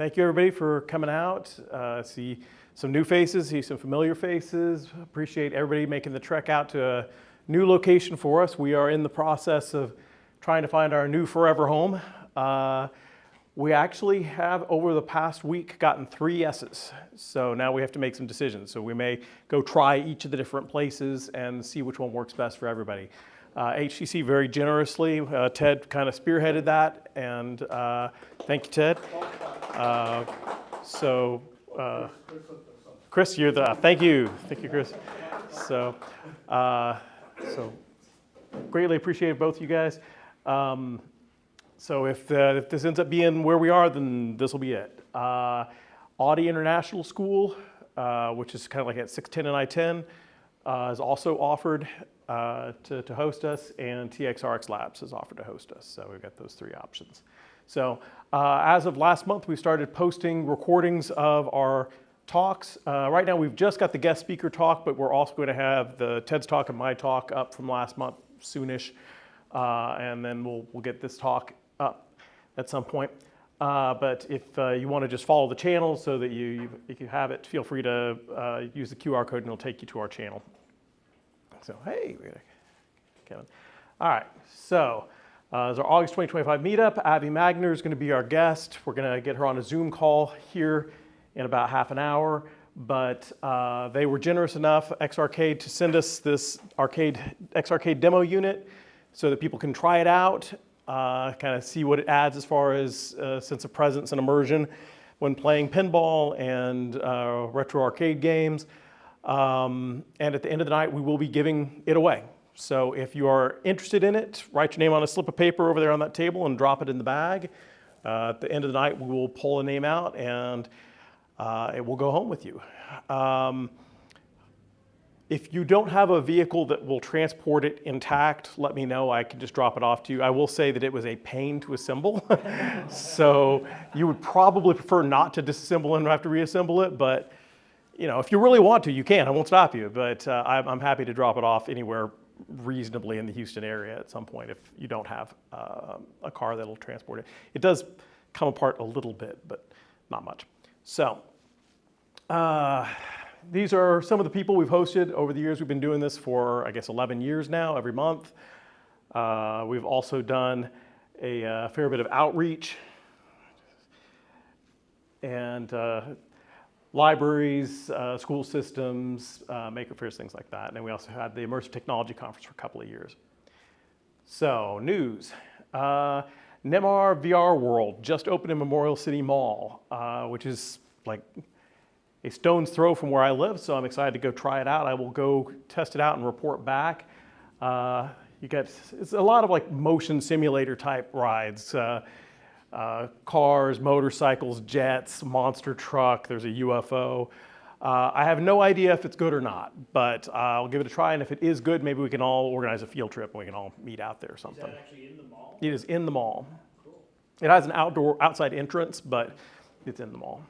Thank you everybody for coming out. See some new faces, see some familiar faces. Appreciate everybody making the trek out to a new location for us. We are in the process of trying to find our new forever home. We actually have, over the past week, gotten 3 yeses. So now we have to make some decisions. So we may go try each of the different places and see which one works best for everybody. HTC very generously, Ted kind of spearheaded that, and thank you, Ted. Chris, you're the, thank you, Chris. So greatly appreciate both you guys. So if this ends up being where we are, then this will be it. Audi International School, which is kind of like at 610 and I-10, is also offered to host us, and TXRX Labs has offered to host us. So we've got those 3 options. So as of last month, we started posting recordings of our talks. Right now, we've just got the guest speaker talk, but we're also going to have the Ted's talk and my talk up from last month soonish, and then we'll get this talk up at some point. But if you want to just follow the channel so that if you have it, feel free to use the QR code and it'll take you to our channel. So, hey, Kevin. All right, so it's our August 2025 meetup. Avie Magner is going to be our guest. We're going to get her on a Zoom call here in about half an hour. But they were generous enough, X-Arcade, to send us this X-Arcade demo unit so that people can try it out, kind of see what it adds as far as sense of presence and immersion when playing pinball and retro arcade games. And at the end of the night, we will be giving it away. So if you are interested in it, write your name on a slip of paper over there on that table and drop it in the bag. At the end of the night, we will pull a name out and it will go home with you. If you don't have a vehicle that will transport it intact, let me know. I can just drop it off to you. I will say that it was a pain to assemble. So you would probably prefer not to disassemble and have to reassemble it, but you know, if you really want to, you can. I won't stop you, but I'm happy to drop it off anywhere reasonably in the Houston area at some point if you don't have a car that'll transport it. It does come apart a little bit, but not much. So these are some of the people we've hosted over the years. We've been doing this for, I guess, 11 years now, every month. We've also done a fair bit of outreach and libraries, school systems, maker fairs, things like that. And then we also had the Immersive Technology Conference for a couple of years. So, news. NEMR VR World just opened in Memorial City Mall, which is like a stone's throw from where I live, so I'm excited to go try it out. I will go test it out and report back. It's a lot of like motion simulator type rides. Cars, motorcycles, jets, monster truck, there's a UFO. I have no idea if it's good or not, but I'll give it a try, and if it is good, maybe we can all organize a field trip and we can all meet out there or something. Is that actually in the mall? It is in the mall. Cool. It has an outside entrance, but it's in the mall.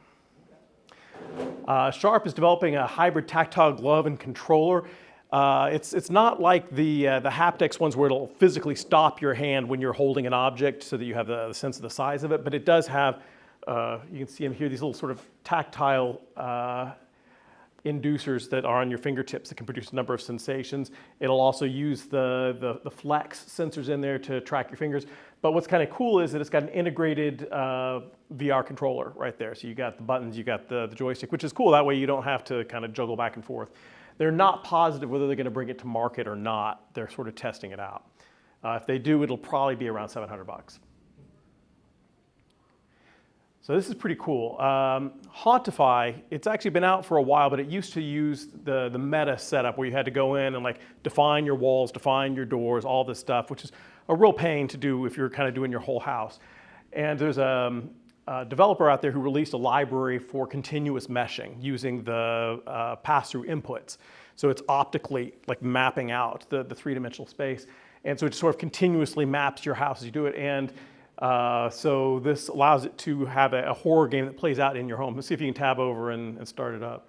Sharp is developing a hybrid tactile glove and controller. It's not like the haptics ones where it'll physically stop your hand when you're holding an object so that you have the sense of the size of it, but it does have, you can see them here, these little sort of tactile inducers that are on your fingertips that can produce a number of sensations. It'll also use the flex sensors in there to track your fingers. But what's kind of cool is that it's got an integrated VR controller right there. So you got the buttons, you got the joystick, which is cool. That way you don't have to kind of juggle back and forth. They're not positive whether they're going to bring it to market or not. They're sort of testing it out. If they do, it'll probably be around $700. So this is pretty cool. Hauntify, it's actually been out for a while, but it used to use the meta setup where you had to go in and like define your walls, define your doors, all this stuff, which is a real pain to do if you're kind of doing your whole house. And there's a developer out there who released a library for continuous meshing using the pass-through inputs. So it's optically like mapping out the 3-dimensional space. And so it sort of continuously maps your house as you do it. And so this allows it to have a horror game that plays out in your home. Let's see if you can tab over and start it up.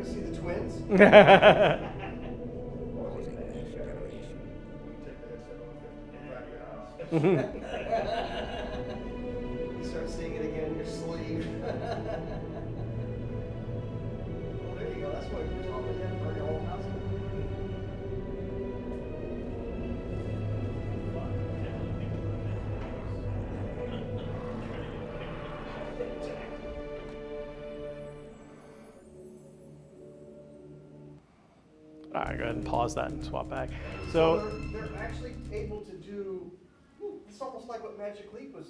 See the twins? You start seeing it again in your sleeve. Well, there you go. That's what you're talking about. For your whole house. All right, go ahead and pause that and swap back. So they're actually able to do. It's almost like what Magic Leap was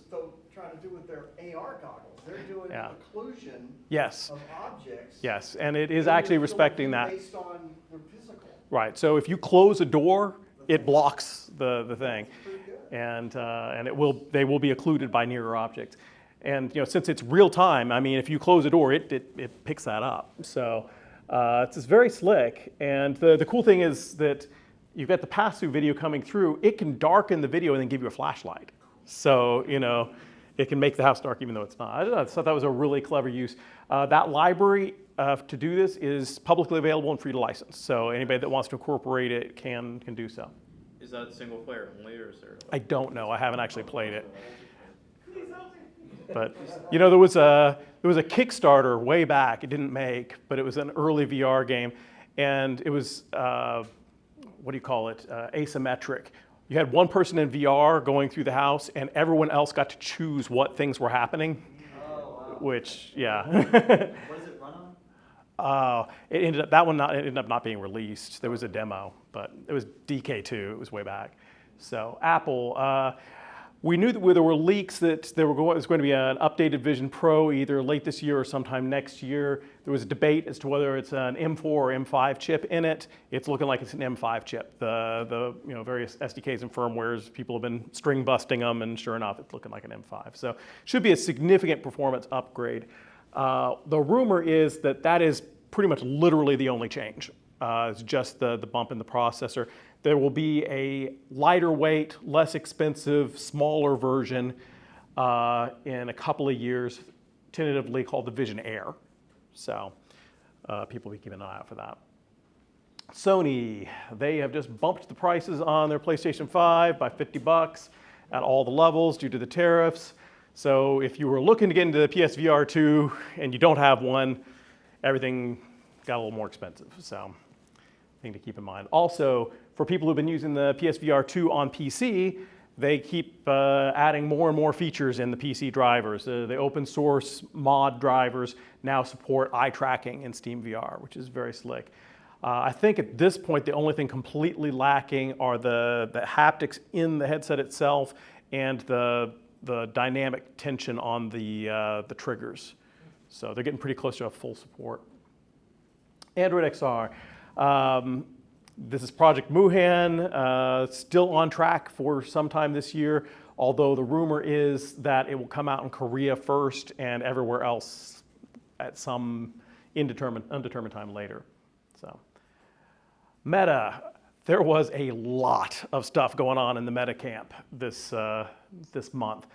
trying to do with their AR goggles. They're doing occlusion yes. of objects. Yes, and it is actually respecting that. Based on their physical. Right. So if you close a door, it blocks the thing, and they will be occluded by nearer objects. And since it's real time, I mean, if you close a door, it picks that up. So it's just very slick. And the cool thing is that you've got the pass-through video coming through. It can darken the video and then give you a flashlight. So it can make the house dark even though it's not. I thought that was a really clever use. That library to do this is publicly available and free to license. So anybody that wants to incorporate it can do so. Is that single player only, or is there? I don't know. I haven't actually played it. But there was a Kickstarter way back. It didn't make, but it was an early VR game, and it was what do you call it? Asymmetric. You had one person in VR going through the house, and everyone else got to choose what things were happening. Oh, wow. Which, yeah. What does it run on? It ended up not being released. There was a demo, but it was DK2. It was way back. So Apple, we knew that there were leaks that there was going to be an updated Vision Pro either late this year or sometime next year. There was a debate as to whether it's an M4 or M5 chip in it. It's looking like it's an M5 chip. The various SDKs and firmwares, people have been string busting them, and sure enough, it's looking like an M5. So should be a significant performance upgrade. The rumor is that is pretty much literally the only change. It's just the bump in the processor. There will be a lighter weight, less expensive, smaller version in a couple of years, tentatively called the Vision Air. So people will be keeping an eye out for that. Sony, they have just bumped the prices on their PlayStation 5 by $50 at all the levels due to the tariffs. So if you were looking to get into the PSVR 2 and you don't have one, everything got a little more expensive. So thing to keep in mind. Also, for people who've been using the PSVR 2 on PC, they keep adding more and more features in the PC drivers. The open source mod drivers now support eye tracking in Steam VR, which is very slick. I think at this point, the only thing completely lacking are the haptics in the headset itself and the dynamic tension on the triggers. So they're getting pretty close to a full support. Android XR. This is Project Muhan, still on track for sometime this year, although the rumor is that it will come out in Korea first and everywhere else at some undetermined time later. So, Meta, there was a lot of stuff going on in the Meta camp this month.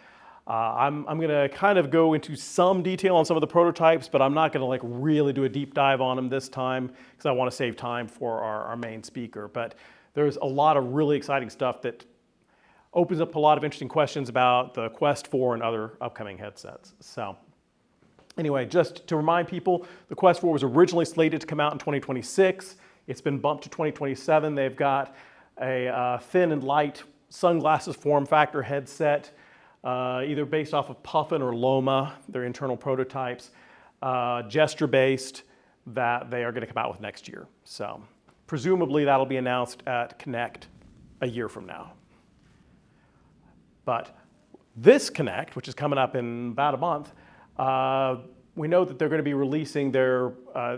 I'm going to kind of go into some detail on some of the prototypes, but I'm not going to really do a deep dive on them this time because I want to save time for our main speaker. But there's a lot of really exciting stuff that opens up a lot of interesting questions about the Quest 4 and other upcoming headsets. So anyway, just to remind people, the Quest 4 was originally slated to come out in 2026. It's been bumped to 2027. They've got a thin and light sunglasses form factor headset, either based off of Puffin or Loma, their internal prototypes, gesture-based, that they are going to come out with next year. So presumably that'll be announced at Connect a year from now. But this Connect, which is coming up in about a month, we know that they're going to be releasing their,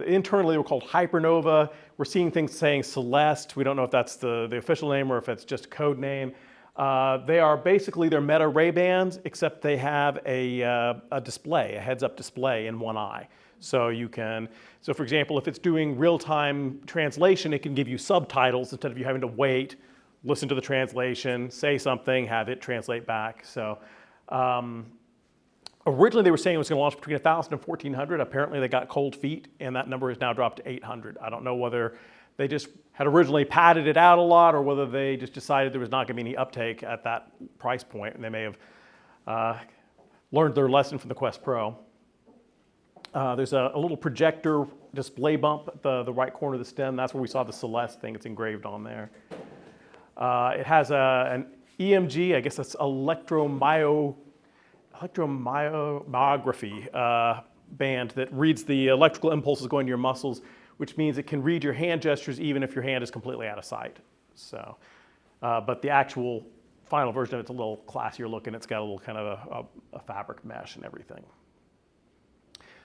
internally they were called Hypernova. We're seeing things saying Celeste. We don't know if that's the official name or if it's just a code name. They are basically their Meta Ray-Bans, except they have a display, a heads-up display in one eye. So you can, so for example, if it's doing real-time translation, it can give you subtitles instead of you having to wait, listen to the translation, say something, have it translate back. So originally they were saying it was going to launch between 1,000 and 1,400. Apparently they got cold feet, and that number has now dropped to 800. I don't know whether they just had originally padded it out a lot or whether they just decided there was not going to be any uptake at that price point, and they may have learned their lesson from the Quest Pro. There's a little projector display bump at the right corner of the stem. That's where we saw the Celeste thing. It's engraved on there. It has an EMG, I guess that's electromyography band that reads the electrical impulses going to your muscles, which means it can read your hand gestures even if your hand is completely out of sight. So, but the actual final version of it's a little classier looking. It's got a little kind of a fabric mesh and everything.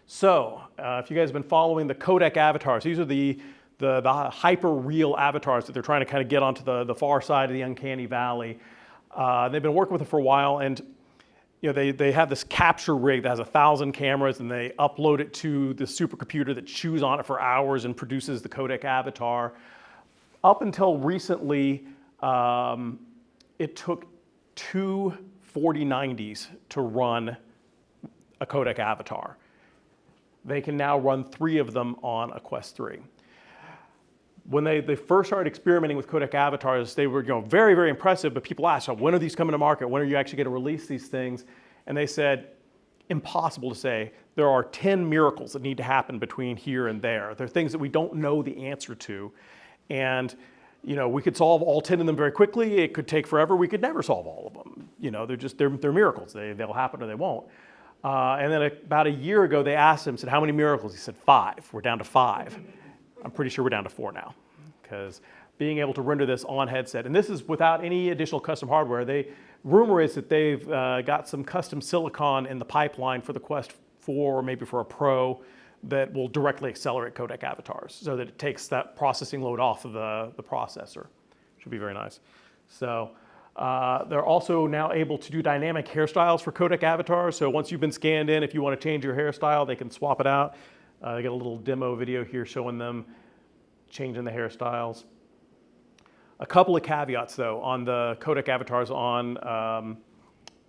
So, if you guys have been following the codec avatars, these are the hyper-real avatars that they're trying to kind of get onto the far side of the uncanny valley. They've been working with it for a while, and you know, they have this capture rig that has 1,000 cameras, and they upload it to the supercomputer that chews on it for hours and produces the codec avatar. Up until recently, it took two 4090s to run a codec avatar. They can now run 3 of them on a Quest 3. When they first started experimenting with codec avatars, they were very, very impressive, but people asked, when are these coming to market? When are you actually going to release these things? And they said, impossible to say. There are 10 miracles that need to happen between here and there. There are things that we don't know the answer to. And we could solve all 10 of them very quickly. It could take forever. We could never solve all of them. They're miracles. They'll happen or they won't. And then about a year ago, they asked him, said, how many miracles? He said, 5. We're down to 5. I'm pretty sure we're down to 4 now, because being able to render this on headset, and this is without any additional custom hardware. Rumor is that they've got some custom silicon in the pipeline for the Quest 4 or maybe for a Pro that will directly accelerate codec avatars so that it takes that processing load off of the processor. Should be very nice. So they're also now able to do dynamic hairstyles for codec avatars. So once you've been scanned in, if you want to change your hairstyle, they can swap it out. They got a little demo video here showing them changing the hairstyles. A couple of caveats though on the codec avatars on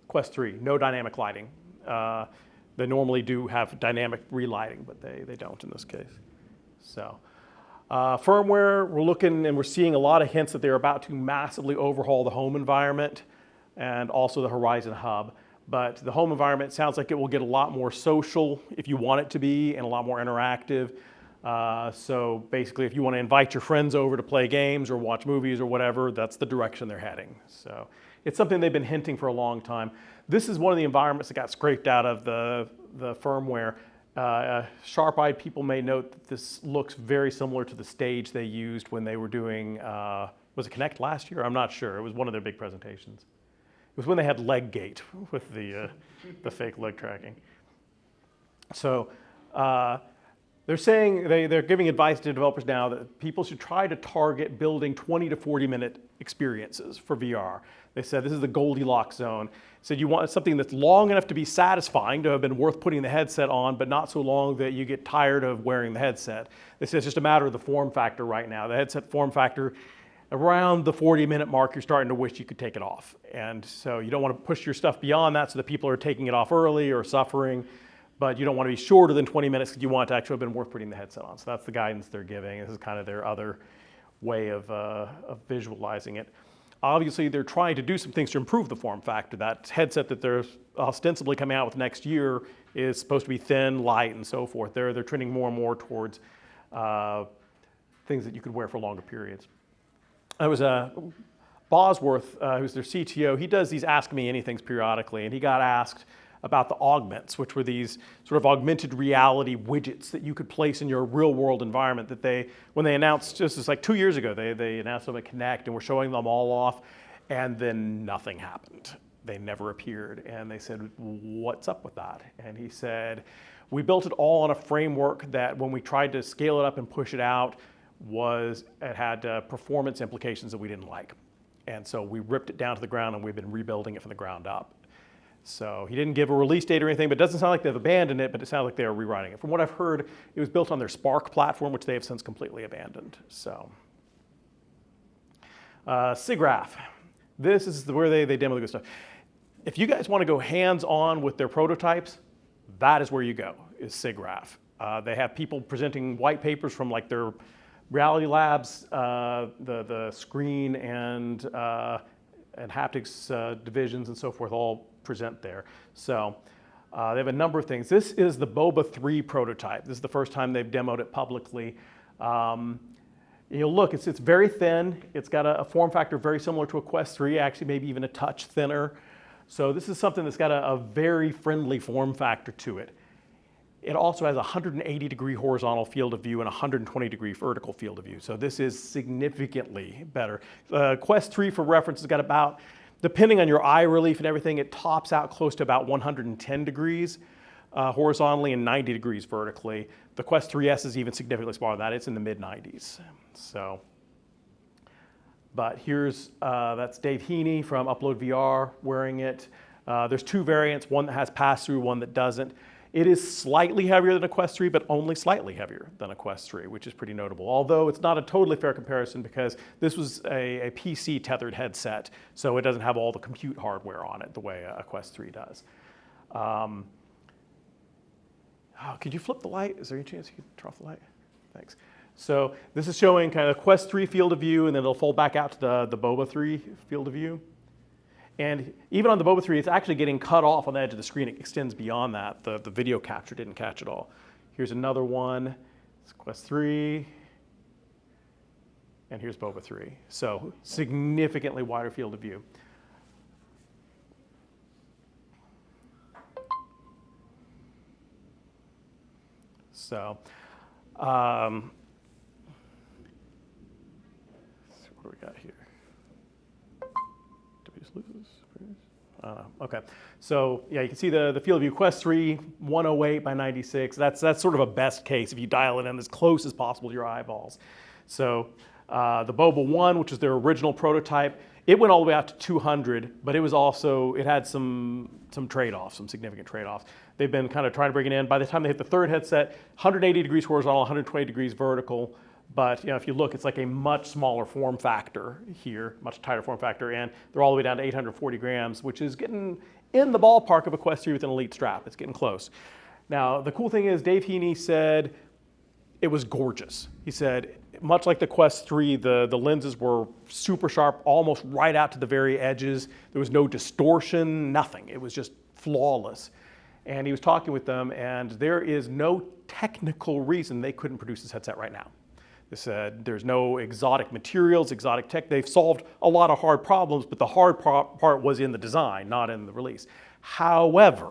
Quest 3, no dynamic lighting. They normally do have dynamic relighting, but they don't in this case. So firmware, we're looking and we're seeing a lot of hints that they're about to massively overhaul the home environment and also the Horizon Hub. But the home environment sounds like it will get a lot more social if you want it to be and a lot more interactive. So basically, if you want to invite your friends over to play games or watch movies or whatever, that's the direction they're heading. So it's something they've been hinting for a long time. This is one of the environments that got scraped out of the firmware. Sharp-eyed people may note that this looks very similar to the stage they used when they were doing, was it Connect last year? I'm not sure. It was one of their big presentations. It was when they had leg gate with the fake leg tracking. So they're saying, they're giving advice to developers now that people should try to target building 20 to 40 minute experiences for VR. They said this is the Goldilocks zone. Said you want something that's long enough to be satisfying, to have been worth putting the headset on, but not so long that you get tired of wearing the headset. They said it's just a matter of the form factor right now. The headset form factor, around the 40-minute mark, you're starting to wish you could take it off. And so you don't want to push your stuff beyond that so that people are taking it off early or suffering, but you don't want to be shorter than 20 minutes because you want it to actually have been worth putting the headset on. So that's the guidance they're giving. This is kind of their other way of visualizing it. Obviously, they're trying to do some things to improve the form factor. That headset that they're ostensibly coming out with next year is supposed to be thin, light, and so forth. They're trending more and more towards things that you could wear for longer periods. There was Bosworth, who's their CTO. He does these Ask Me Anythings periodically, and he got asked about the augments, which were these sort of augmented reality widgets that you could place in your real world environment that when they announced, this is like 2 years ago, they announced them at Connect and were showing them all off, and then nothing happened. They never appeared, and they said, what's up with that? And he said, We built it all on a framework that when we tried to scale it up and push it out, it had performance implications that we didn't like. And so we ripped it down to the ground and we've been rebuilding it from the ground up. So he didn't give a release date or anything, but it doesn't sound like they've abandoned it, but it sounds like they are rewriting it. From what I've heard, it was built on their Spark platform, which they have since completely abandoned. So, SIGGRAPH. This is where they demo the good stuff. If you guys want to go hands-on with their prototypes, that is where you go, is SIGGRAPH. They have people presenting white papers from like their Reality Labs, the screen and haptics divisions and so forth all present there. So they have a number of things. This is the Boba 3 prototype. This is the first time they've demoed it publicly. You'll look, it's very thin. It's got a form factor very similar to a Quest 3, actually maybe even a touch thinner. So this is something that's got a very friendly form factor to it. It also has a 180-degree horizontal field of view and a 120-degree vertical field of view. So this is significantly better. Quest 3, for reference, has got about, depending on your eye relief and everything, it tops out close to about 110 degrees horizontally and 90 degrees vertically. The Quest 3S is even significantly smaller than that. It's in the mid-90s. So, but here's, that's Dave Heaney from Upload VR wearing it. There's two variants, one that has pass-through, one that doesn't. It is slightly heavier than a Quest 3, but only slightly heavier than a Quest 3, which is pretty notable. Although it's not a totally fair comparison because this was a PC tethered headset, so it doesn't have all the compute hardware on it the way a Quest 3 does. Could you flip the light? Is there any chance you could turn off the light? Thanks. So this is showing kind of Quest 3 field of view, and then it'll fold back out to the Boba 3 field of view. And even on the Boba 3, it's actually getting cut off on the edge of the screen. It extends beyond that. The video capture didn't catch it all. Here's another one. It's Quest 3. And here's Boba 3. So significantly wider field of view. So, what do we got here? Did we just lose this? Okay, so yeah, you can see the field of view. Quest 3, 108 by 96. That's sort of a best case if you dial it in as close as possible to your eyeballs. So the Boba 1, which is their original prototype, it went all the way out to 200, but it had some trade-offs, some significant trade-offs. They've been kind of trying to bring it in. By the time they hit the third headset, 180 degrees horizontal, 120 degrees vertical. But if you look, it's like a much smaller form factor here, much tighter form factor, and they're all the way down to 840 grams, which is getting in the ballpark of a Quest 3 with an Elite strap. It's getting close. Now, the cool thing is Dave Heaney said it was gorgeous. He said, much like the Quest 3, the lenses were super sharp, almost right out to the very edges. There was no distortion, nothing. It was just flawless. And he was talking with them, and there is no technical reason they couldn't produce this headset right now. They said there's no exotic materials, exotic tech. They've solved a lot of hard problems, but the hard part was in the design, not in the release. However,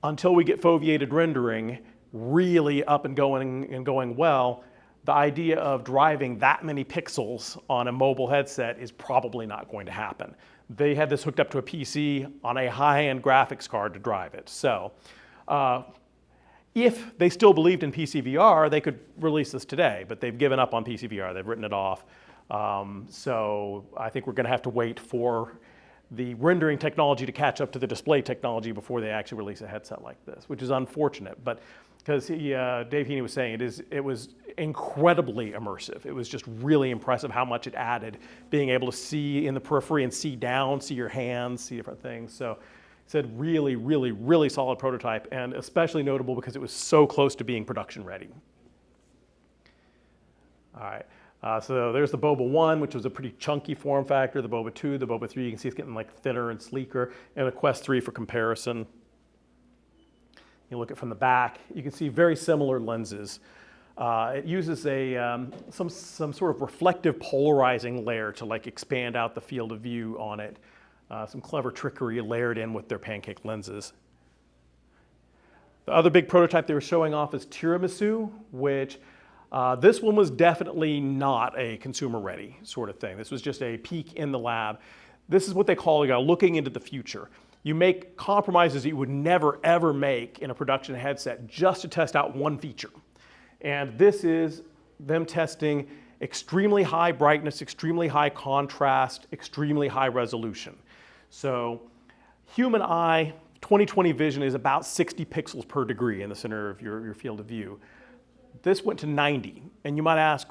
until we get foveated rendering really up and going well, the idea of driving that many pixels on a mobile headset is probably not going to happen. They had this hooked up to a PC on a high-end graphics card to drive it. So if they still believed in PC VR, they could release this today, but they've given up on PC VR. They've written it off. So I think we're going to have to wait for the rendering technology to catch up to the display technology before they actually release a headset like this, which is unfortunate. But because Dave Heaney was saying it was incredibly immersive. It was just really impressive how much it added, being able to see in the periphery and see down, see your hands, see different things. So he said really, really, really solid prototype, and especially notable because it was so close to being production ready. All right. So there's the Boba 1, which was a pretty chunky form factor. The Boba 2, the Boba 3, you can see it's getting like thinner and sleeker, and a Quest 3 for comparison. You look at from the back, you can see very similar lenses. It uses some sort of reflective polarizing layer to like expand out the field of view on it. Some clever trickery layered in with their pancake lenses. The other big prototype they were showing off is Tiramisu, which this one was definitely not a consumer-ready sort of thing. This was just a peek in the lab. This is what they call looking into the future. you make compromises that you would never ever make in a production headset just to test out one feature. And this is them testing extremely high brightness, extremely high contrast, extremely high resolution. So human eye, 20/20 vision is about 60 pixels per degree in the center of your field of view. This went to 90, and you might ask,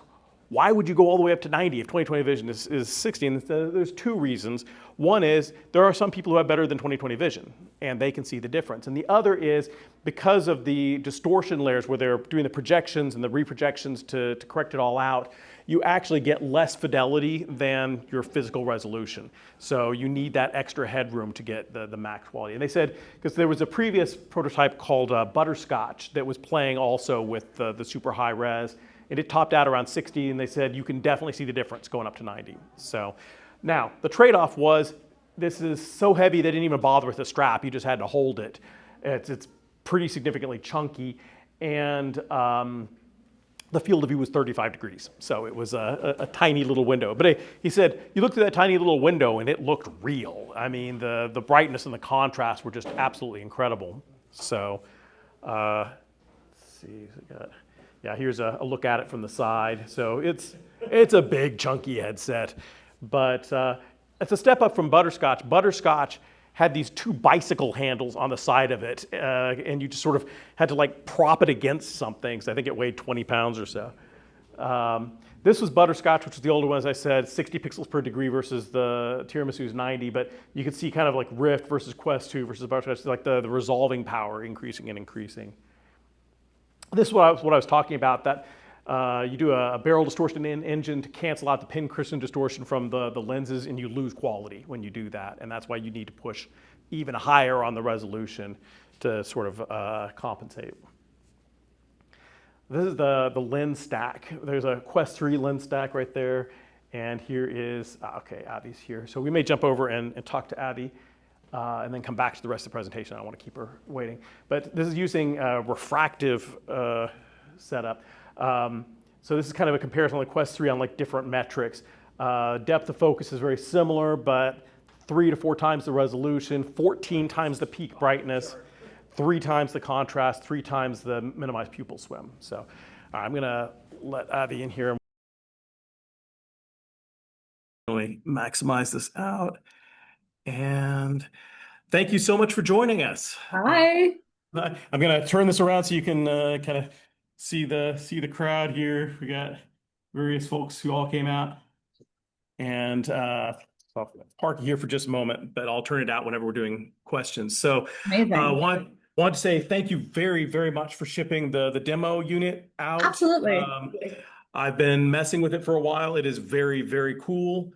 why would you go all the way up to 90 if 20/20 vision is 60? And there's two reasons. One is there are some people who have better than 20/20 vision, and they can see the difference. And the other is because of the distortion layers where they're doing the projections and the reprojections to correct it all out, you actually get less fidelity than your physical resolution. So you need that extra headroom to get the max quality. And they said, because there was a previous prototype called Butterscotch that was playing also with the super high res, and it topped out around 60, and they said you can definitely see the difference going up to 90. So now the trade-off was this is so heavy they didn't even bother with the strap. You just had to hold it. It's pretty significantly chunky, and the field of view was 35 degrees. So it was a tiny little window. But he said, you looked at that tiny little window and it looked real. I mean, the brightness and the contrast were just absolutely incredible. So let's see, yeah, here's a look at it from the side. So it's a big chunky headset, but it's a step up from Butterscotch. Butterscotch had these two bicycle handles on the side of it, and you just sort of had to like prop it against something. So I think it weighed 20 pounds or so. This was Butterscotch, which was the older one, as I said, 60 pixels per degree versus the Tiramisu's 90, but you could see kind of like Rift versus Quest 2 versus Butterscotch, like the resolving power increasing and increasing. This is what I was talking about, that you do a barrel distortion engine to cancel out the pin-cushion distortion from the lenses, and you lose quality when you do that. And that's why you need to push even higher on the resolution to sort of compensate. This is the lens stack. There's a Quest 3 lens stack right there. And here is, okay, Avie's here. So we may jump over and talk to Avie. And then come back to the rest of the presentation. I don't want to keep her waiting. But this is using a refractive setup. So this is kind of a comparison on the Quest 3 on like different metrics. Depth of focus is very similar, but 3 to 4 times the resolution, 14 times the peak brightness, 3 times the contrast, 3 times the minimized pupil swim. So I'm going to let Avie in here and really maximize this out. And thank you so much for joining us. Hi. I'm going to turn this around so you can kind of see the crowd here. We got various folks who all came out. And I'll park here for just a moment, but I'll turn it out whenever we're doing questions. So Amazing. want to say thank you very, very much for shipping the demo unit out. Absolutely. I've been messing with it for a while. It is very, very cool.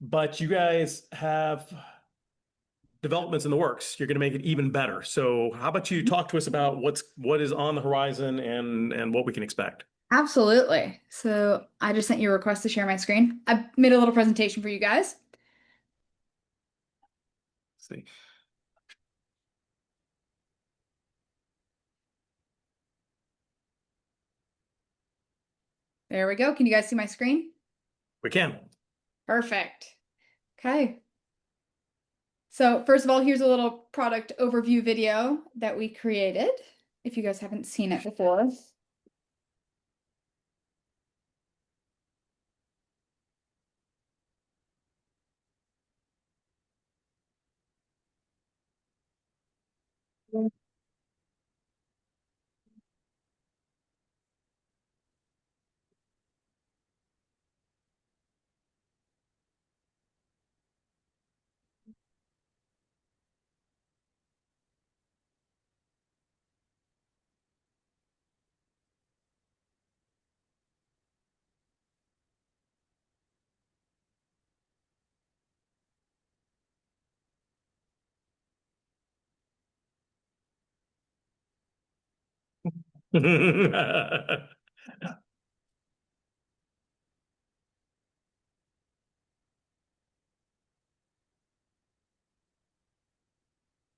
But you guys have developments in the works. You're going to make it even better. So how about you talk to us about what is on the horizon and what we can expect? Absolutely. So I just sent you a request to share my screen. I made a little presentation for you guys. Let's see. There we go. Can you guys see my screen? We can. Perfect. Okay. So first of all, here's a little product overview video that we created, if you guys haven't seen it before.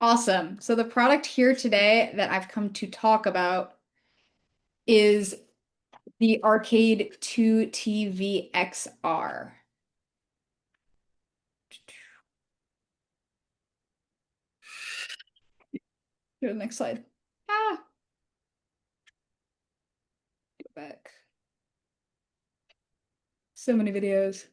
Awesome. So the product here today that I've come to talk about is the Arcade 2 TV XR. Go to the next slide. Ah, go back. So many videos.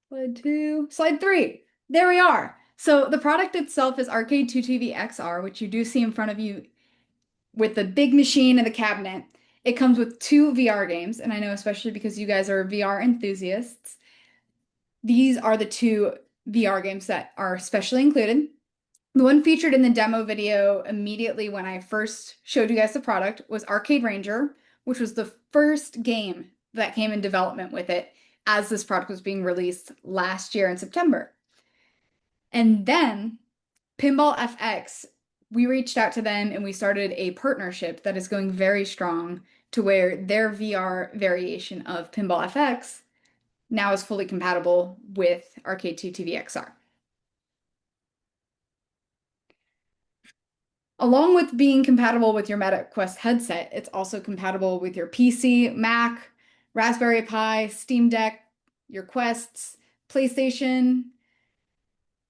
Slide 2, slide 3. There we are. So the product itself is Arcade 2TV XR, which you do see in front of you with the big machine and the cabinet. It comes with 2 VR games, and I know especially because you guys are VR enthusiasts, these are the 2 VR games that are specially included. The one featured in the demo video immediately when I first showed you guys the product was Arcade Ranger, which was the first game that came in development with it as this product was being released last year in September. And then Pinball FX, we reached out to them and we started a partnership that is going very strong to where their VR variation of Pinball FX now is fully compatible with Arcade 2 TV XR. Along with being compatible with your Meta Quest headset, it's also compatible with your PC, Mac, Raspberry Pi, Steam Deck, your Quests, PlayStation,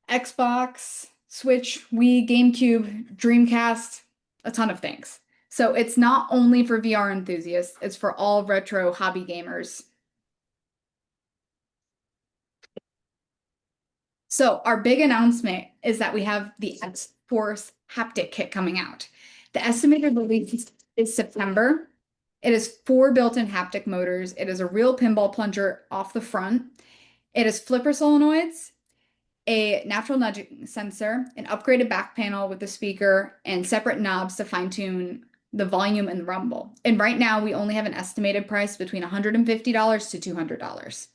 Xbox, Switch, Wii, GameCube, Dreamcast, a ton of things. So it's not only for VR enthusiasts, it's for all retro hobby gamers. So our big announcement is that we have the X-Force haptic kit coming out. The estimated release is September. It is 4 built-in haptic motors. It is a real pinball plunger off the front. It is flipper solenoids, a natural nudging sensor, an upgraded back panel with a speaker, and separate knobs to fine-tune the volume and the rumble. And right now, we only have an estimated price between $150 to $200.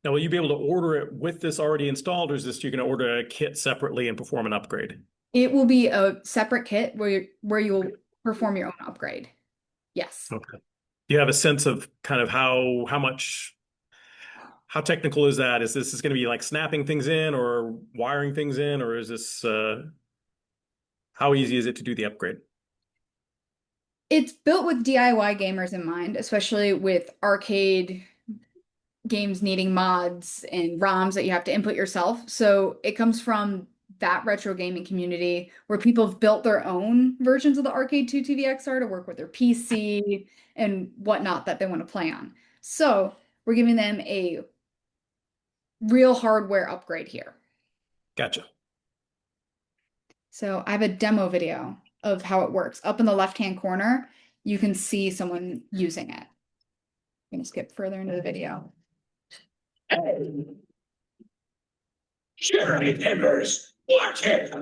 Now, will you be able to order it with this already installed, or is this you're going to order a kit separately and perform an upgrade? It will be a separate kit where you will perform your own upgrade. Yes. Okay. Do you have a sense of kind of how technical is that? Is this going to be like snapping things in or wiring things in, or is this how easy is it to do the upgrade? It's built with DIY gamers in mind, especially with arcade games needing mods and ROMs that you have to input yourself. So it comes from that retro gaming community where people have built their own versions of the Arcade 2 TV XR to work with their PC and whatnot that they want to play on. So we're giving them a real hardware upgrade here. Gotcha. So I have a demo video of how it works. Up in the left-hand corner, you can see someone using it. I'm going to skip further into the video. Surely, members, watch it.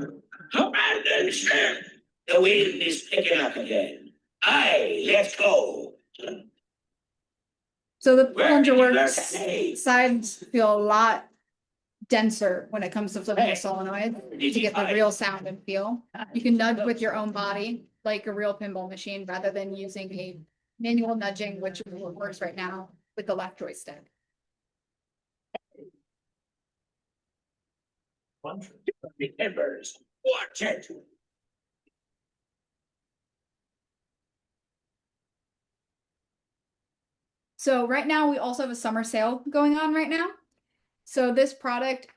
Abandon ship. The wind is picking up again. Aye, let's go. So the plunger works. Sides feel a lot denser when it comes to flipping a solenoid to get the real sound and feel. You can nudge with your own body like a real pinball machine rather than using a manual nudging, which works right now with the left joystick. Members, watch it. So right now we also have a summer sale going on right now. So this product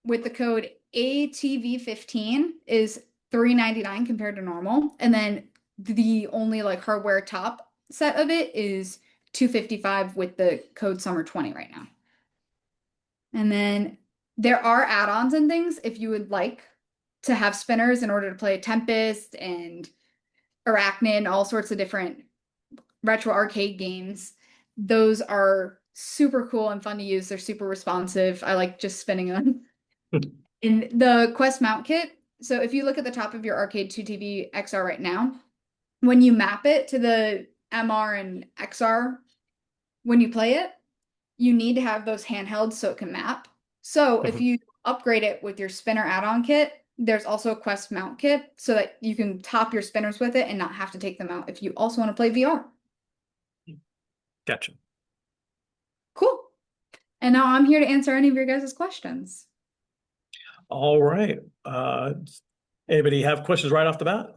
with the code ATV15 is $3.99 compared to normal. And then the only like hardware top set of it is $255 with the code summer20 right now. And then there are add-ons and things if you would like to have spinners in order to play Tempest and Arachnid, all sorts of different retro arcade games. Those are super cool and fun to use. They're super responsive. I like just spinning them. In the Quest mount kit, so if you look at the top of your Arcade 2 TV XR right now, when you map it to the MR and XR, when you play it, you need to have those handhelds so it can map. So if you upgrade it with your spinner add-on kit, there's also a Quest mount kit so that you can top your spinners with it and not have to take them out if you also want to play VR. Gotcha. Cool. And now I'm here to answer any of your guys' questions. All right. Anybody have questions right off the bat?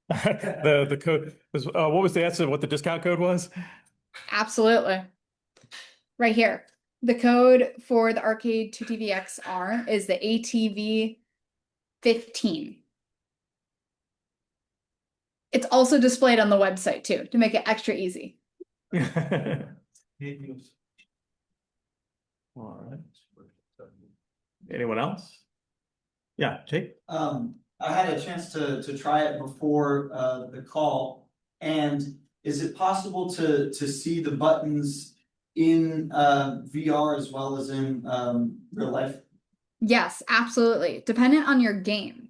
The code was, what was the answer, what the discount code was? Absolutely. Right here. The code for the Arcade 2TV XR is the ATV 15. It's also displayed on the website too, to make it extra easy. All right. Anyone else? Yeah, Jake? I had a chance to try it before the call, and is it possible to see the buttons in VR as well as in real life? Yes, absolutely. Dependent on your game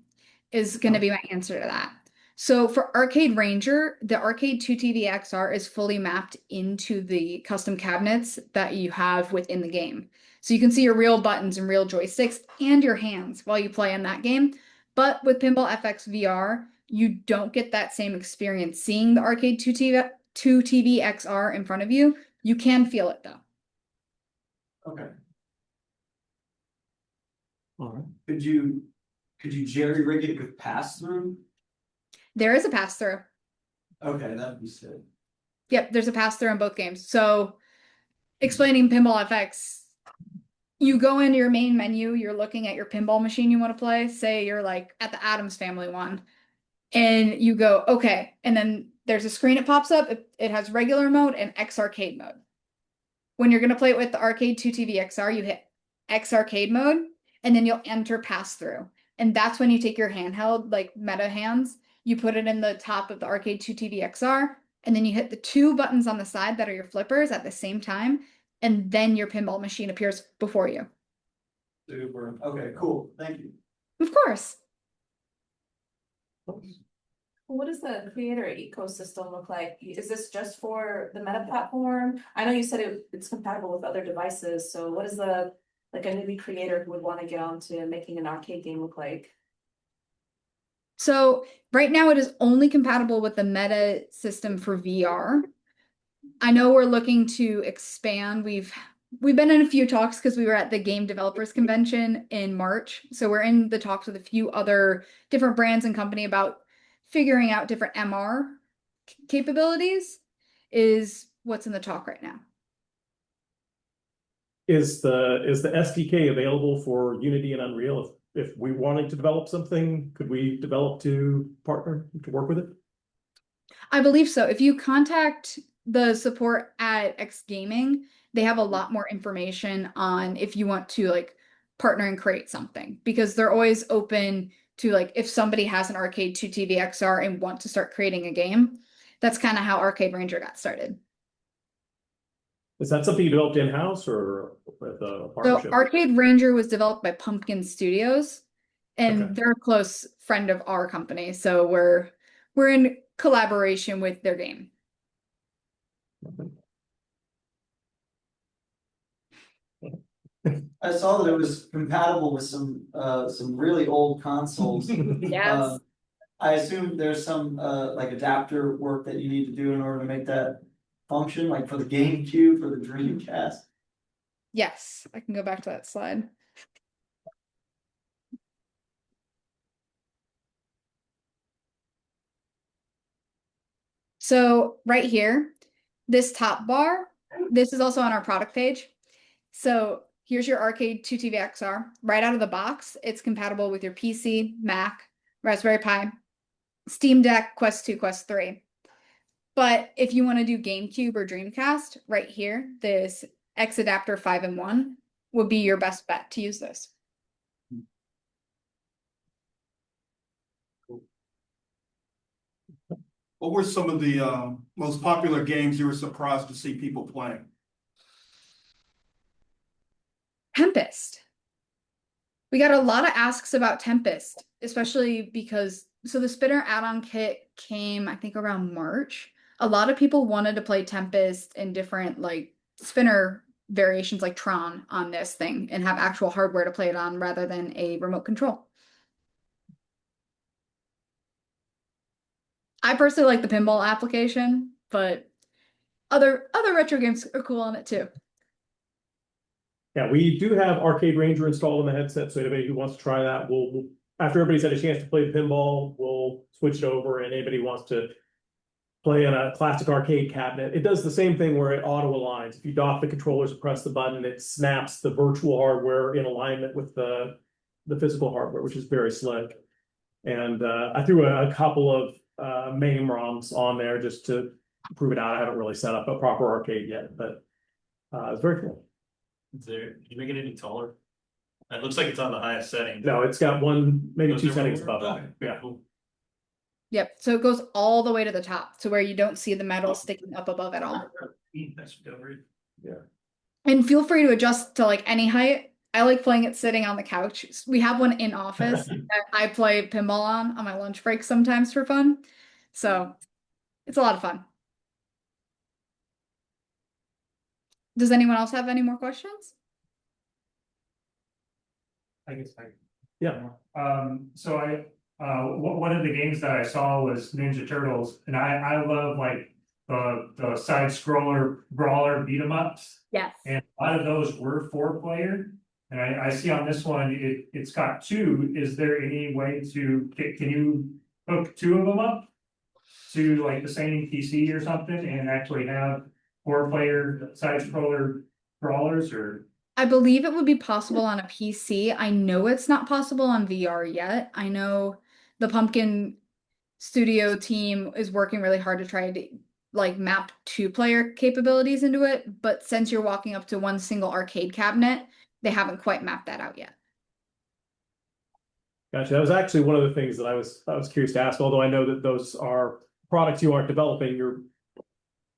is going to be my answer to that. So for Arcade Ranger, the Arcade 2TV XR is fully mapped into the custom cabinets that you have within the game. So you can see your real buttons and real joysticks and your hands while you play in that game. But with Pinball FX VR, you don't get that same experience seeing the Arcade 2TV XR in front of you. You can feel it though. Okay. All right. Could you jerry rig it with pass through? There is a pass through. Okay, that'd be sick. Yep, there's a pass through in both games. So explaining Pinball FX, you go into your main menu, you're looking at your pinball machine you want to play. Say you're like at the Addams Family one, and you go, okay. And then there's a screen that pops up. It has regular mode and X arcade mode. When you're going to play it with the Arcade 2TV XR, you hit X arcade mode, and then you'll enter pass through. And that's when you take your handheld, like meta hands, you put it in the top of the Arcade 2TV XR, and then you hit the two buttons on the side that are your flippers at the same time, and then your pinball machine appears before you. Super. Okay, cool. Thank you. Of course. What does the creator ecosystem look like? Is this just for the Meta platform? I know you said it's compatible with other devices, so what is the, like a newbie creator who would want to get on to making an arcade game look like? So right now it is only compatible with the Meta system for VR. I know we're looking to expand. We've been in a few talks because we were at the Game Developers Convention in March. So we're in the talks with a few other different brands and company about figuring out different MR capabilities is what's in the talk right now. Is the SDK available for Unity and Unreal? If we wanted to develop something, could we develop to partner to work with it? I believe so. If you contact the support at X Gaming, they have a lot more information on if you want to like partner and create something, because they're always open to like if somebody has an Arcade 2TV XR and want to start creating a game. That's kind of how Arcade Ranger got started. Is that something you developed in-house or with a partnership? So Arcade Ranger was developed by Pumpkin Studios, and Okay. they're a close friend of our company. So we're in collaboration with their game. I saw that it was compatible with some really old consoles. Yes. I assume there's some like adapter work that you need to do in order to make that function, like for the GameCube, for the Dreamcast. Yes, I can go back to that slide. So right here, this top bar, this is also on our product page. So here's your Arcade 2TV XR. Right out of the box, it's compatible with your PC, Mac, Raspberry Pi, Steam Deck, Quest 2, Quest 3. But if you want to do GameCube or Dreamcast, right here, this X adapter 5-in-1 would be your best bet to use this. What were some of the most popular games you were surprised to see people playing? Tempest. We got a lot of asks about Tempest, especially because, so the spinner add-on kit came, I think, around March. A lot of people wanted to play Tempest in different like spinner variations like Tron on this thing and have actual hardware to play it on rather than a remote control. I personally like the pinball application, but other retro games are cool on it too. Yeah, we do have Arcade Ranger installed in the headset, so anybody who wants to try that, we'll after everybody's had a chance to play pinball, we'll switch it over, and anybody wants to play in a classic arcade cabinet. It does the same thing where it auto aligns. If you dock the controllers and press the button, it snaps the virtual hardware in alignment with the physical hardware, which is very slick. And I threw a couple of MAME ROMs on there just to prove it out. I haven't really set up a proper arcade yet, but it's very cool. Can you make it any taller? It looks like it's on the highest setting. No, it's got one, maybe Oh, two is there settings one more? above that. Okay, Yeah. cool. Yep, so it goes all the way to the top to where you don't see the metal sticking up above at all. That's discovery. And feel free to adjust to like any height. I like playing it sitting on the couch. We have one in office that I play pinball on my lunch break sometimes for fun. So it's a lot of fun. Does anyone else have any more questions? I guess Yeah. so one of the games that I saw was Ninja Turtles, and I love like the side scroller brawler beat 'em ups. Yes. And a lot of those were 4-player. And I see on this one, it's got 2. Is there any way can you hook 2 of them up to like the same PC or something and actually have 4-player side scroller brawlers, or? I believe it would be possible on a PC. I know it's not possible on VR yet. I know the Pumpkin Studio team is working really hard to try to like map 2-player capabilities into it, but since you're walking up to one single arcade cabinet, they haven't quite mapped that out yet. Gotcha. That was actually one of the things that I was curious to ask, although I know that those are products you aren't developing, you're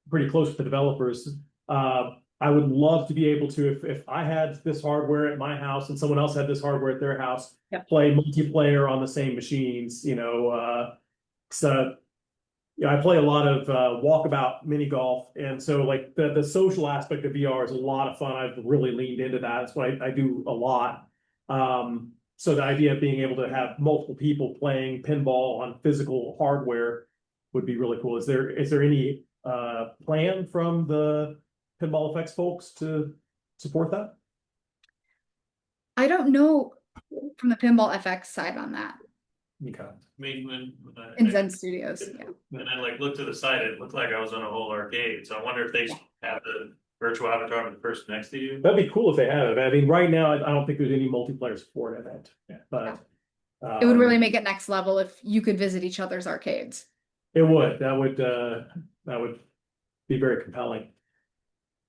pretty close with the developers. I would love to be able to, if I had this hardware at my house and someone else had this hardware at their house, Yep. play multiplayer on the same machines, so I play a lot of walkabout mini golf, and so like the social aspect of VR is a lot of fun. I've really leaned into that. That's what I do a lot. So the idea of being able to have multiple people playing pinball on physical hardware would be really cool. Is there any plan from the Pinball FX folks to support that? I don't know from the Pinball FX side on that. Okay. I mean, when In Zen Studios, yeah. and I like looked to the side, it looked like I was on a whole arcade. So I wonder if they have the virtual avatar of the person next to you. That'd be cool if they had it. I mean, right now, I don't think there's any multiplayer support in it, but It would really make it next level if you could visit each other's arcades. it would. That would be very compelling.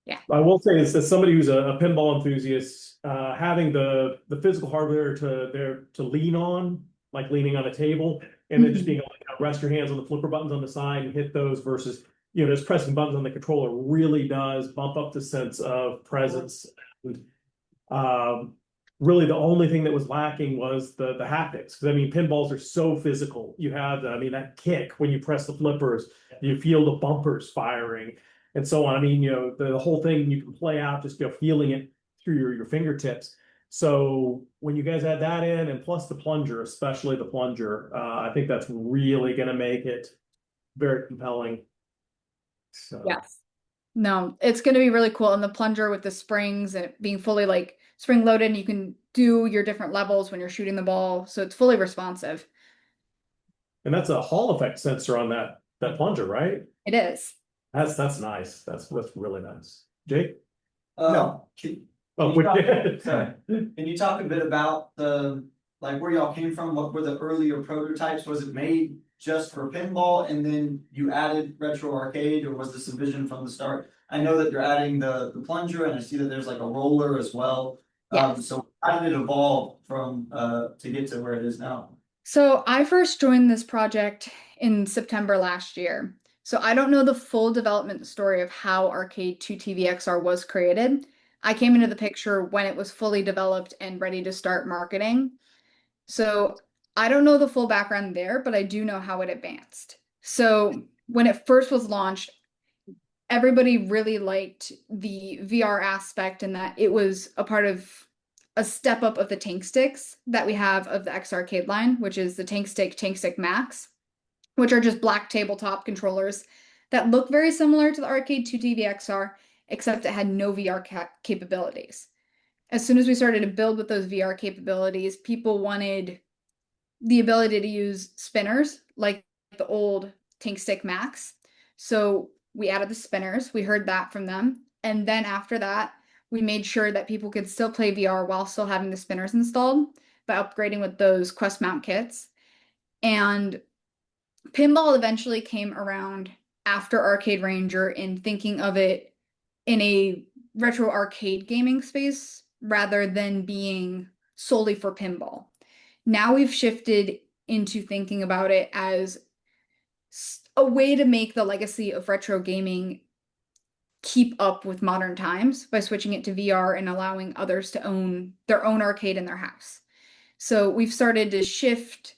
Yeah. I will say is that somebody who's a pinball enthusiast, having the physical hardware to lean on, like leaning on a table, and then just being able to rest your hands on the flipper buttons on the side and hit those versus just pressing buttons on the controller really does bump up the sense of presence. And, really, the only thing that was lacking was the haptics. Because I mean, pinballs are so physical. You have that kick when you press the flippers. You feel the bumpers firing, and so on. I mean, the whole thing you can play out just feeling it through your fingertips. So when you guys add that in, and plus the plunger, especially the plunger, I think that's really going to make it very compelling. So. Yes. No, it's going to be really cool. And the plunger with the springs and it being fully like spring loaded, and you can do your different levels when you're shooting the ball. So it's fully responsive. And that's a Hall effect sensor on that plunger, right? It is. That's nice. That's really nice. Jake? No. Oh, Sorry. Can you talk a bit about where y'all came from? What were the earlier prototypes? Was it made just for pinball and then you added retro arcade, or was this a vision from the start? I know that you're adding the plunger, and I see that there's like a roller as well. Yes. So how did it evolve from to get to where it is now? So I first joined this project in September last year. So I don't know the full development story of how Arcade 2 TV XR was created. I came into the picture when it was fully developed and ready to start marketing. So I don't know the full background there, but I do know how it advanced. So when it first was launched, everybody really liked the VR aspect and that it was a part of a step up of the tank sticks that we have of the X Arcade line, which is the Tank Stick Max, which are just black tabletop controllers that look very similar to the Arcade 2 TV XR, except it had no VR capabilities. As soon as we started to build with those VR capabilities, people wanted the ability to use spinners like the old Tank Stick Max. So we added the spinners. We heard that from them. And then after that, we made sure that people could still play VR while still having the spinners installed by upgrading with those Quest mount kits. And pinball eventually came around after Arcade Ranger in thinking of it in a retro arcade gaming space rather than being solely for pinball. Now we've shifted into thinking about it as a way to make the legacy of retro gaming keep up with modern times by switching it to VR and allowing others to own their own arcade in their house. So we've started to shift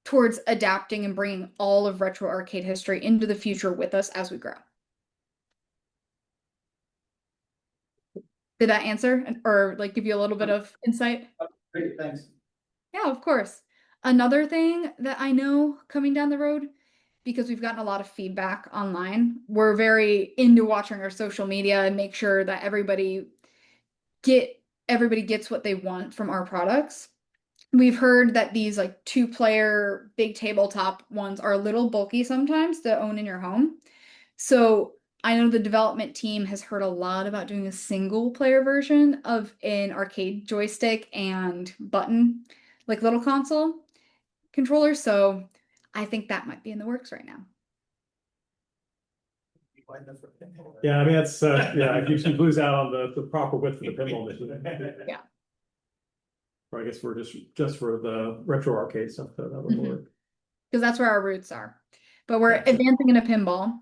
towards adapting and bringing all of retro arcade history into the future with us as we grow. Did that answer or like give you a little bit of insight? Great, thanks. Yeah, of course. Another thing that I know coming down the road, because we've gotten a lot of feedback online, we're very into watching our social media and make sure that everybody gets what they want from our products. We've heard that these like 2-player big tabletop ones are a little bulky sometimes to own in your home. So I know the development team has heard a lot about doing a single player version of an arcade joystick and button, like little console controller. So I think that might be in the works right now. Yeah, I mean, it's, yeah, if you lose out on the proper width of the pinball machine. Yeah. Or I guess we're just for the retro arcade stuff, that would work. Because that's where our roots are. But we're advancing into pinball.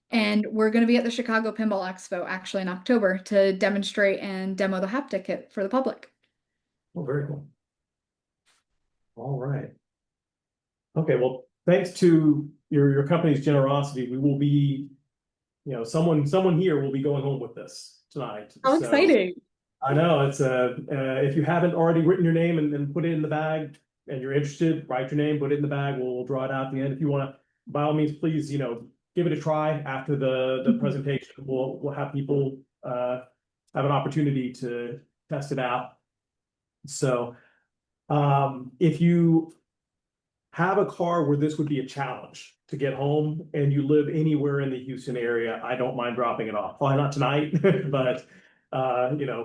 And we're going to be at the Chicago Pinball Expo actually in October to demonstrate and demo the haptic kit for the public. Oh, very cool. All right. Okay, well, thanks to your company's generosity, we will be, someone here will be going home with this tonight. How So, exciting. I know it's if you haven't already written your name and put it in the bag and you're interested, write your name, put it in the bag. We'll draw it out at the end. If you want to, by all means, please, give it a try after the presentation. We'll have people have an opportunity to test it out. So if you have a car where this would be a challenge to get home and you live anywhere in the Houston area, I don't mind dropping it off. Probably not tonight, but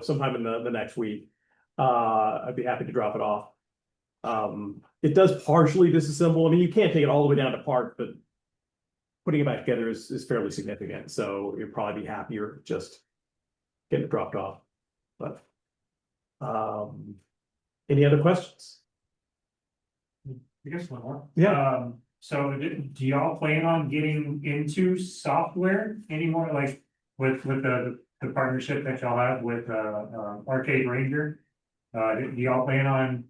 sometime in the next week. I'd be happy to drop it off. It does partially disassemble. I mean, you can't take it all the way down to part, but putting it back together is fairly significant. So you'll probably be happier just getting it dropped off. But any other questions? I guess one more. Yeah. So do y'all plan on getting into software anymore, like with the partnership that y'all have with Arcade Ranger? Do y'all plan on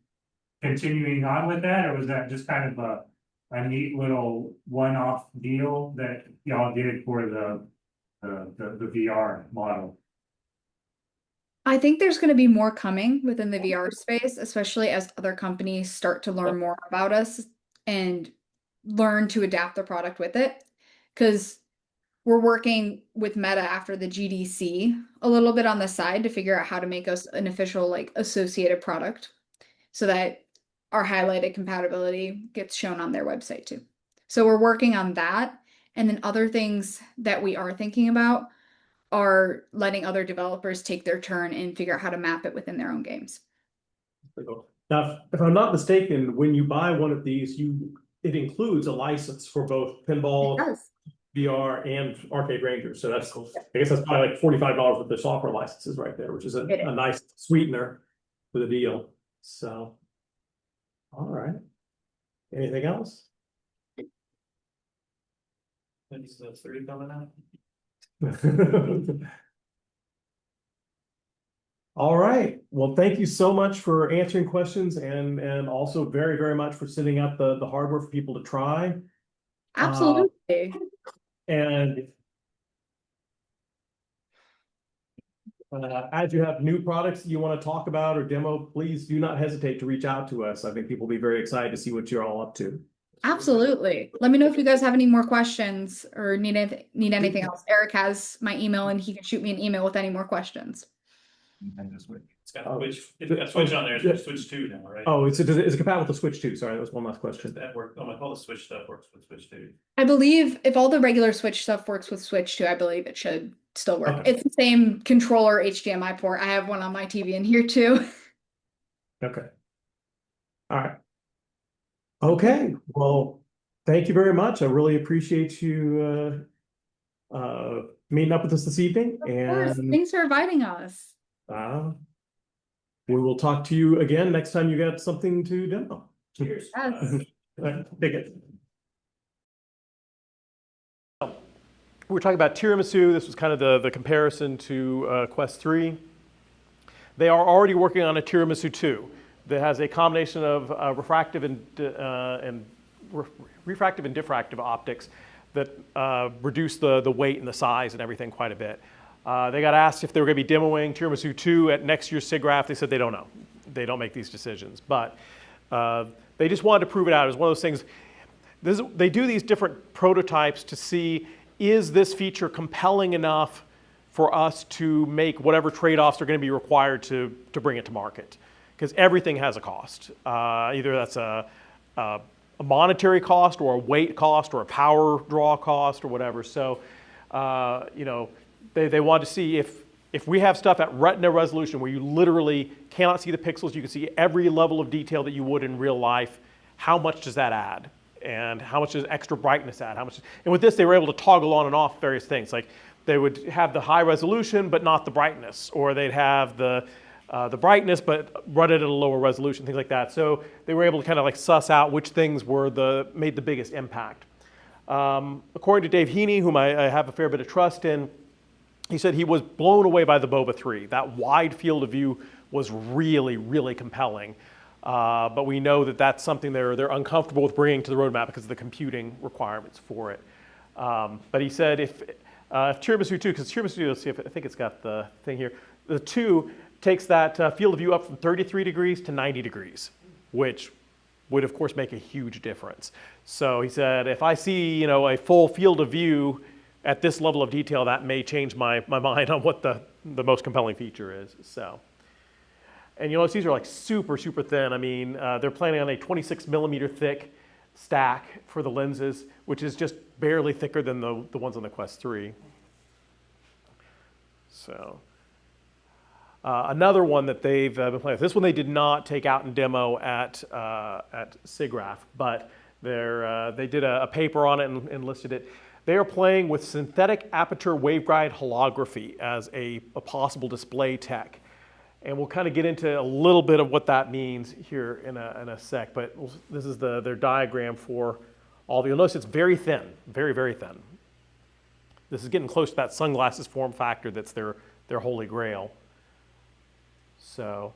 continuing on with that, or was that just kind of a neat little one-off deal that y'all did for the VR model? I think there's going to be more coming within the VR space, especially as other companies start to learn more about us and learn to adapt their product with it. Because we're working with Meta after the GDC a little bit on the side to figure out how to make us an official like associated product so that our highlighted compatibility gets shown on their website too. So we're working on that. And then other things that we are thinking about are letting other developers take their turn and figure out how to map it within their own games. Now, if I'm not mistaken, when you buy one of these, it includes a license for both Pinball VR and Arcade Ranger. So that's cool. I guess that's probably like $45 with the software licenses right there, which is a nice sweetener for the deal. So, all right. Anything else? When's the 3 coming out? All right. Well, thank you so much for answering questions and also very, very much for setting up the hardware for people to try. Absolutely. And as you have new products that you want to talk about or demo, please do not hesitate to reach out to us. I think people will be very excited to see what you're all up to. Absolutely. Let me know if you guys have any more questions or need anything else. Eric has my email and he can shoot me an email with any more questions. It's got a switch, it's got a switch on there, it's got switch 2 now, right? Oh, is it compatible with the Switch 2? Sorry, that was one last Does question. that work? Oh, my, all the switch stuff works with switch 2. I believe if all the regular Switch stuff works with Switch 2, I believe it should still work. Okay. It's the same controller HDMI port. I have one on my TV in here too. Okay. All right. Okay. Well, thank you very much. I really appreciate you meeting up with us this evening. Of course. And Thanks for inviting us. we will talk to you again next time you got something to demo. Cheers. Yes. All right, take it. We were talking about tiramisu. This was kind of the comparison to Quest 3. They are already working on a tiramisu 2 that has a combination of refractive and diffractive optics that reduce the weight and the size and everything quite a bit. They got asked if they were going to be demoing tiramisu 2 at next year's SIGGRAPH. They said they don't know. They don't make these decisions. But they just wanted to prove it out. It was one of those things. They do these different prototypes to see, is this feature compelling enough for us to make whatever trade-offs are going to be required to bring it to market? Because everything has a cost. Either that's a monetary cost or a weight cost or a power draw cost or whatever. So, you know, they want to see if we have stuff at retina resolution where you literally cannot see the pixels, you can see every level of detail that you would in real life, how much does that add? And how much does extra brightness add? And with this, they were able to toggle on and off various things. Like they would have the high resolution, but not the brightness, or they'd have the brightness, but run it at a lower resolution, things like that. So they were able to kind of like suss out which things made the biggest impact. According to Dave Heaney, whom I have a fair bit of trust in, he said he was blown away by the Boba 3. That wide field of view was really, really compelling. But we know that that's something they're uncomfortable with bringing to the roadmap because of the computing requirements for it. But he said if tiramisu 2, because tiramisu 2, let's see if I think it's got the thing here. The 2 takes that field of view up from 33 degrees to 90 degrees, which would of course make a huge difference. So he said, if I see, you know, a full field of view at this level of detail, that may change my mind on what the most compelling feature is. So. And you notice these are like super, super thin. I mean, they're planning on a 26 millimeter thick stack for the lenses, which is just barely thicker than the ones on the Quest 3. So another one that they've been playing with. This one they did not take out and demo at SIGGRAPH, but they did a paper on it and listed it. They are playing with synthetic aperture waveguide holography as a possible display tech. And we'll kind of get into a little bit of what that means here in a sec, but this is their diagram for all of you. You'll notice it's very thin, very, very thin. This is getting close to that sunglasses form factor that's their holy grail. So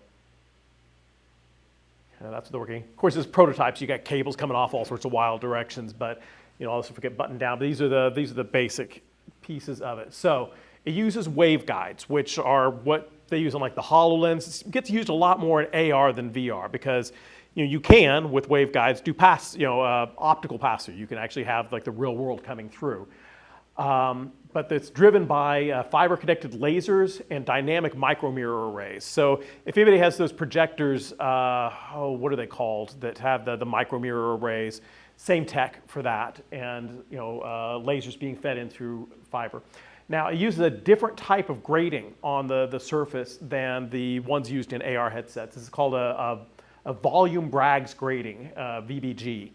that's what they're working. Of course, as prototypes, you got cables coming off all sorts of wild directions, but you know, also forget button down. But these are the basic pieces of it. So it uses waveguides, which are what they use on like the HoloLens. It gets used a lot more in AR than VR because you can with waveguides do optical pass-through. You can actually have like the real world coming through. But it's driven by fiber-connected lasers and dynamic micromirror arrays. So if anybody has those projectors, what are they called, that have the micromirror arrays, same tech for that, and lasers being fed in through fiber. Now, it uses a different type of grating on the surface than the ones used in AR headsets. This is called a volume Bragg's grating, VBG.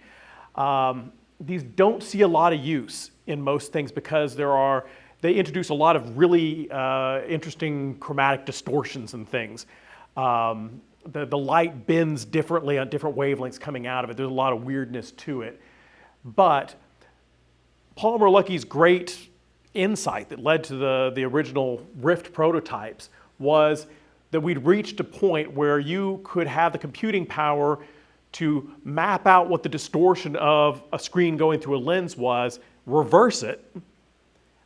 These don't see a lot of use in most things because they introduce a lot of really interesting chromatic distortions and things. The light bends differently on different wavelengths coming out of it. There's a lot of weirdness to it. But Palmer Luckey's great insight that led to the original Rift prototypes was that we'd reached a point where you could have the computing power to map out what the distortion of a screen going through a lens was, reverse it,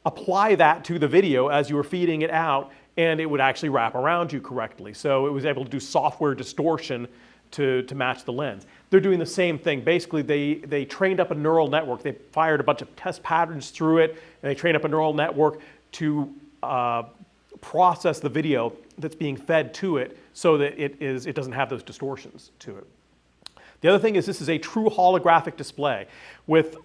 apply that to the video as you were feeding it out, and it would actually wrap around you correctly. So it was able to do software distortion to match the lens. They're doing the same thing. Basically, they trained up a neural network. They fired a bunch of test patterns through it, and they trained up a neural network to process the video that's being fed to it so that it doesn't have those distortions to it. The other thing is this is a true holographic display. With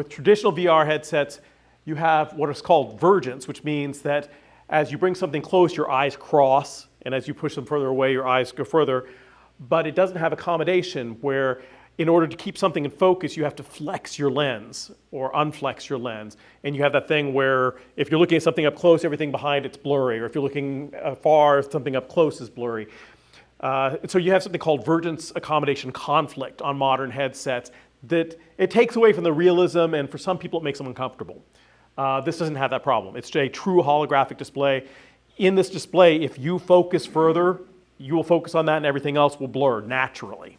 traditional VR headsets, you have what is called vergence, which means that as you bring something close, your eyes cross, and as you push them further away, your eyes go further. But it doesn't have accommodation where in order to keep something in focus, you have to flex your lens or unflex your lens. And you have that thing where if you're looking at something up close, everything behind it's blurry, or if you're looking far, something up close is blurry. So you have something called vergence accommodation conflict on modern headsets that it takes away from the realism, and for some people it makes them uncomfortable. This doesn't have that problem. It's a true holographic display. In this display, if you focus further, you will focus on that and everything else will blur naturally.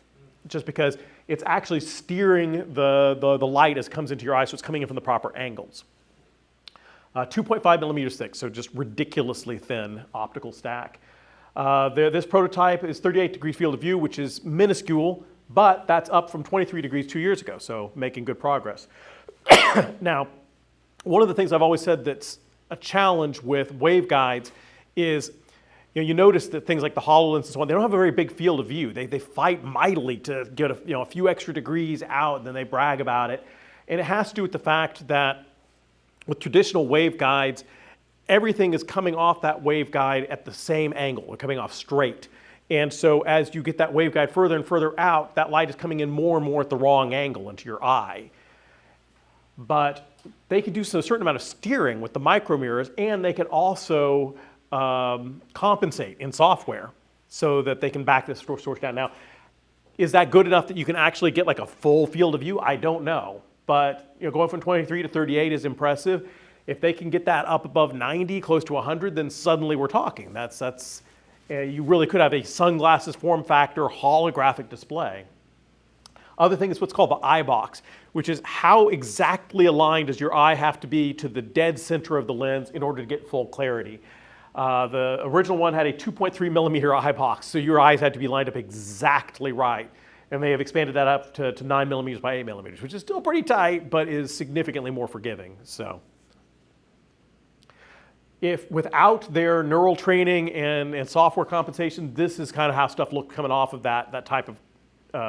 Just because it's actually steering the light as it comes into your eye, so it's coming in from the proper angles. 2.5 millimeters thick, so just ridiculously thin optical stack. This prototype is 38 degrees field of view, which is minuscule, but that's up from 23 degrees 2 years ago, so making good progress. Now, one of the things I've always said that's a challenge with waveguides is, you notice that things like the HoloLens and so on, they don't have a very big field of view. They fight mightily to get a few extra degrees out, and then they brag about it. And it has to do with the fact that with traditional waveguides, everything is coming off that waveguide at the same angle. They're coming off straight. And so as you get that waveguide further and further out, that light is coming in more and more at the wrong angle into your eye. But they can do a certain amount of steering with the micro mirrors, and they can also compensate in software so that they can back this source down. Now, is that good enough that you can actually get like a full field of view? I don't know. But going from 23 to 38 is impressive. If they can get that up above 90, close to 100, then suddenly we're talking. You really could have a sunglasses form factor holographic display. Other thing is what's called the eye box, which is how exactly aligned does your eye have to be to the dead center of the lens in order to get full clarity. The original one had a 2.3 millimeter eye box, so your eyes had to be lined up exactly right. And they have expanded that up to 9 millimeters by 8 millimeters, which is still pretty tight, but is significantly more forgiving. So, if without their neural training and software compensation, this is kind of how stuff looked coming off of that type of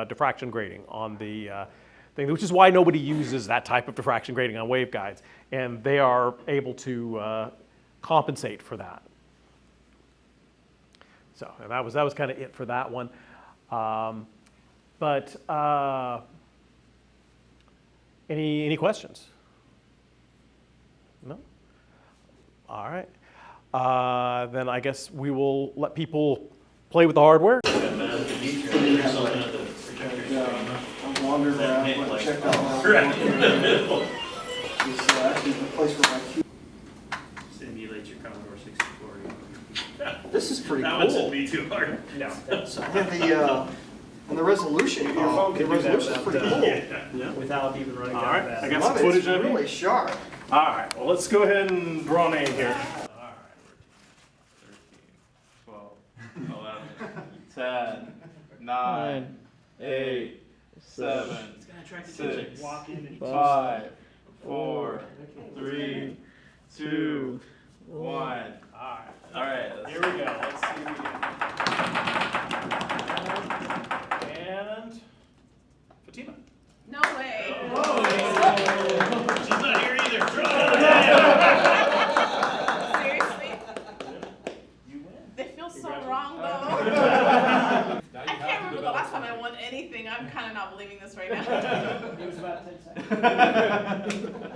diffraction grading on the thing, which is why nobody uses that type of diffraction grading on waveguides, and they are able to compensate for that. So, and that was kind of it for that one. But any questions? No? All right. Then I guess we will let people play with the hardware. I'm wandering around, checked out my It's actually the place where my cube. Simulate your Commodore 64. This is pretty That cool. one should be too hard. No. And the resolution, Your phone can do that is pretty cool. Yeah. Without even running All down right, that. I got Love some it. footage It's of really it. sharp. All right, well, let's go ahead and draw a name here. 12, 11, 10, 9, 8, 7, 6, 5, 4, 3, 2, 1. All right, Here we go. Let's see what we get. And Fatima. No way. She's not here either. Seriously? You win. They feel so wrong though. I can't remember the last time I won anything. I'm kind of not believing this right now. It was about 10 seconds.